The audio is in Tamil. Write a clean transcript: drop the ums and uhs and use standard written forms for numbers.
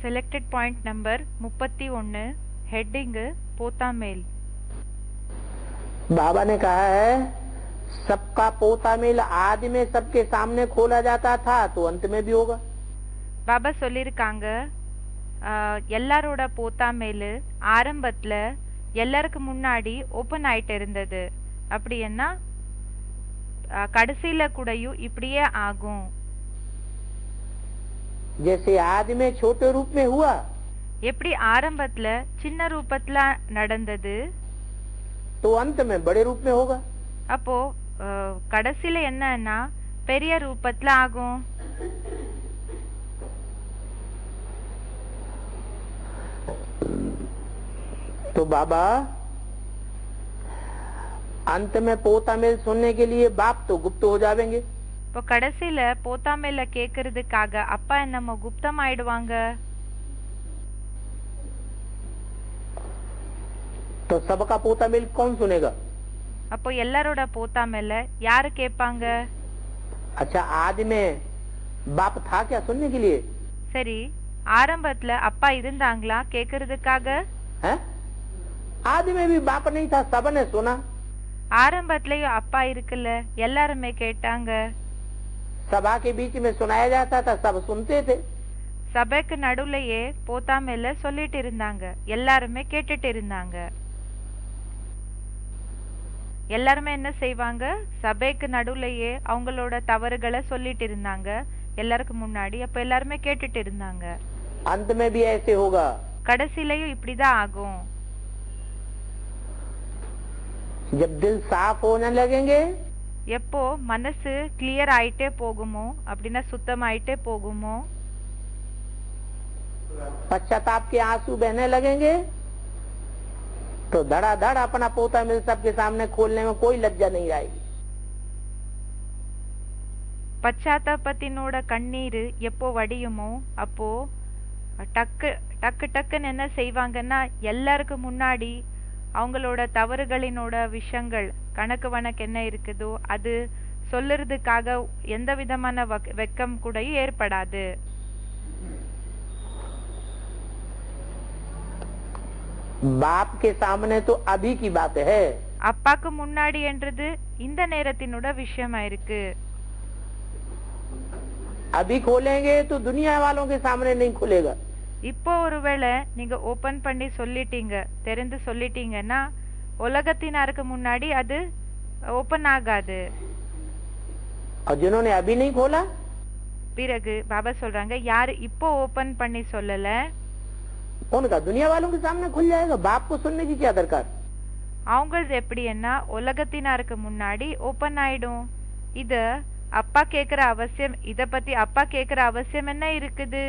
Selected point number 31 heading पोता मेल। बाबा ने कहा है सबका पोता मेल आदि में सबके सामने खोला जाता था तो अंत में भी होगा। பாபா சொல்லியிருக்காங்க எல்லாரோட போத்தா மேல் ஆரம்பத்தில் எல்லாருக்கும் முன்னாடி ஓப்பன் ஆயிட்டு இருந்தது, அப்படின்னா கடைசியில் கூடயும் இப்படியே ஆகும்। जैसे आदि में छोटे रूप में हुआ, எப்படி ஆரம்பத்துல சின்ன ரூபத்துல நடந்தது, तो अंत में बड़े रूप में होगा। அப்போ கடைசியில என்னன்னா பெரிய ரூபத்துல ஆகும்। तो बाबा अंत में पोता मेल सुनने के लिए बाप तो गुप्त हो जाएंगे। இப்போ கடைசியில போத்தா மேல கேக்குறதுக்காக அப்பா என்னமோ குப்தம் ஆயிடுவாங்க। तो सबका पोता मेल कौन सुनेगा? அப்போ எல்லாரோட போத்தா மேல யாரு கேட்பாங்க? अच्छा आदि में बाप था क्या सुनने के लिए? சரி, ஆரம்பத்துல அப்பா இருந்தாங்களா கேக்குறதுக்காக? आदि में भी बाप नहीं था, सबने सुना। ஆரம்பத்திலயும் அப்பா இருக்குல்ல, எல்லாருமே கேட்டாங்க। सभा के बीच में सुनाया जाता था, सब सुनते थे। சபைக்கு நடுவுலயே போத்தா மேல சொல்லிட்டு இருந்தாங்க, எல்லாருமே கேட்டுட்டு இருந்தாங்க। எல்லாருமே என்ன செய்வாங்க, சபைக்கு நடுவுலயே அவங்களோட தவறுகளை சொல்லிட்டு இருந்தாங்க எல்லாருக்கும் முன்னாடி, அப்ப எல்லாருமே கேட்டுட்டு இருந்தாங்க। अंत में भी ऐसे होगा। கடைசிலயும் இப்படிதான் ஆகும்। जब दिल साफ होने लगेंगे, எப்போ மனசு கிளியர் ஆயிட்டே போகுமோ, அப்படின்னா சுத்தமாயிட்டே போகுமோ, पश्चाताप के आंसू बहने लगेंगे, तो धड़ाधड़ अपना पोता मिल सबके सामने खोलने में कोई लज्जा नहीं आएगी। பச்சாத்தாபத்தினோட கண்ணீர் எப்போ வடியுமோ அப்போ டக்கு டக்கு டக்குன்னு என்ன செய்வாங்கன்னா எல்லாருக்கும் முன்னாடி அவங்களோட தவறுகளினோட விஷயங்கள் கணக்கு வழக்கு என்ன இருக்குதோ அது சொல்லுறதுக்காக எந்த விதமான வெக்கம் கூட ஏற்படாது। बाप के सामने तो अभी की बात है। அப்பாக்கு முன்னாடி என்றது இந்த நேரத்தினோட விஷயமா இருக்கு। अभी खोलेंगे तो दुनिया वालों के सामने नहीं खुलेगा। இப்போ ஒருவேளை நீங்க ஓபன் பண்ணி சொல்லிட்டீங்க, தெரிந்து சொல்லிட்டீங்கன்னா உலகத்தினருக்கு முன்னாடி அது ஓபன் ஆகாது। और जिन्होंने अभी नहीं खोला, பிறகு பாபா சொல்றாங்க யாரு இப்போ ஓபன் பண்ணி சொல்லல उनका दुनिया वालों के सामने खुल जाएगा। बाप को सुनने की क्या दरकार? அவங்களது எப்படின்னா உலகத்தினருக்கு முன்னாடி ஓபன் ஆயிடும்। இத அப்பா கேக்குற அவசியம், இத பத்தி அப்பா கேக்குற அவசியம் என்ன இருக்குது?